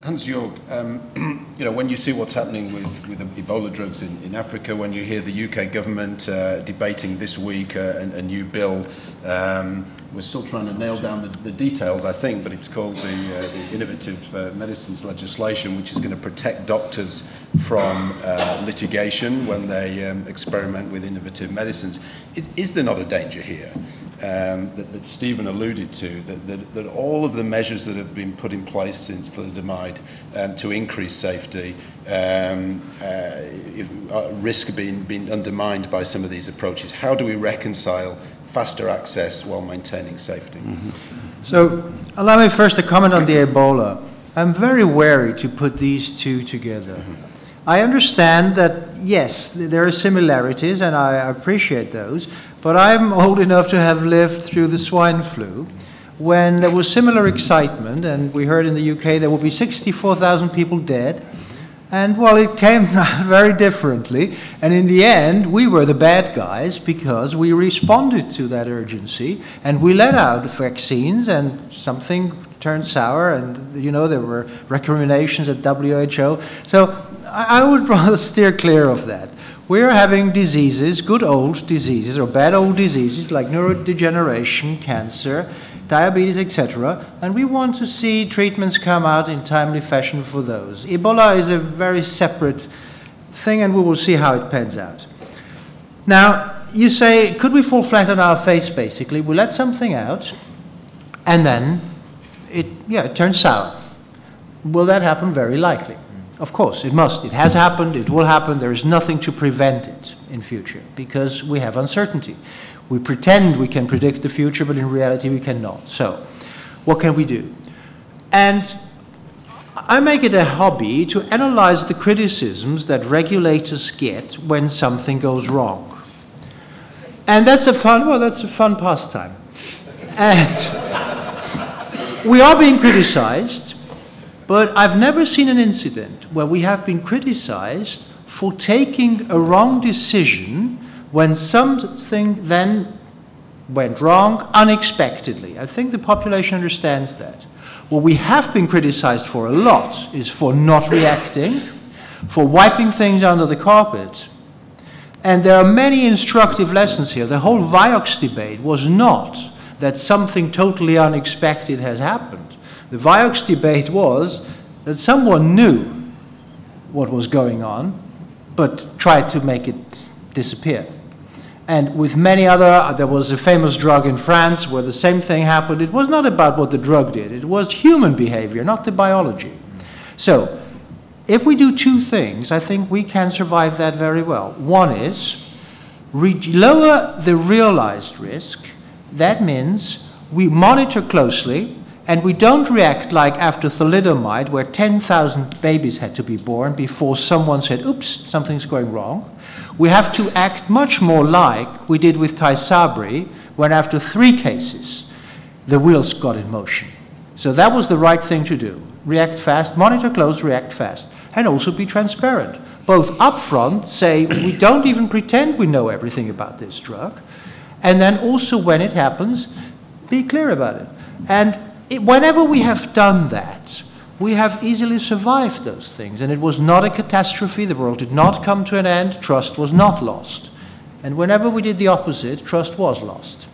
Hans-Georg, you know, when you see what's happening with Ebola drugs in Africa, when you hear the UK government debating this week a new bill, we're still trying to nail down the details, I think, but it's called the Innovative Medicines Legislation, which is going to protect doctors from litigation when they experiment with innovative medicines. Is there not a danger here that Stephen alluded to, that all of the measures that have been put in place since thalidomide to increase safety risk being undermined by some of these approaches? How do we reconcile faster access while maintaining safety? Mm-hmm. So allow me first to comment on the Ebola. I'm very wary to put these two together. Mm-hmm. I understand that, yes, there are similarities, and I appreciate those, but I'm old enough to have lived through the swine flu, when there was similar excitement, and we heard in the UK there will be 64,000 people dead, and well, it came very differently, and in the end we were the bad guys because we responded to that urgency, and we let out vaccines, and something turned sour, and you know, there were recriminations at WHO. So I would rather steer clear of that. We're having diseases, good old diseases, or bad old diseases like neurodegeneration, cancer, diabetes, etc., and we want to see treatments come out in timely fashion for those. Ebola is a very separate thing, and we will see how it pans out. Now, you say, could we fall flat on our face, basically? We let something out, and then it turns sour. Will that happen? Very likely. Of course, it must. It has happened, it will happen. There is nothing to prevent it in future because we have uncertainty. We pretend we can predict the future, but in reality we cannot. So, what can we do? And I make it a hobby to analyze the criticisms that regulators get when something goes wrong. And that's a fun pastime. And we are being criticized, but I've never seen an incident where we have been criticized for taking a wrong decision when something then went wrong unexpectedly. I think the population understands that. What we have been criticized for a lot is for not reacting, for wiping things under the carpet. And there are many instructive lessons here. The whole Vioxx debate was not that something totally unexpected has happened. The Vioxx debate was that someone knew what was going on, but tried to make it disappear. And with many other, there was a famous drug in France where the same thing happened. It was not about what the drug did. It was human behavior, not the biology. So, if we do two things, I think we can survive that very well. One is lower the realized risk. That means we monitor closely, and we don't react like after thalidomide, where 10,000 babies had to be born before someone said, oops, something's going wrong. We have to act much more like we did with Tysabri, when after 3 cases, the wheels got in motion. So that was the right thing to do. React fast, monitor close, react fast, and also be transparent. Both upfront, say, we don't even pretend we know everything about this drug, and then also when it happens, be clear about it. And whenever we have done that, we have easily survived those things. And it was not a catastrophe. The world did not come to an end. Trust was not lost. And whenever we did the opposite, trust was lost.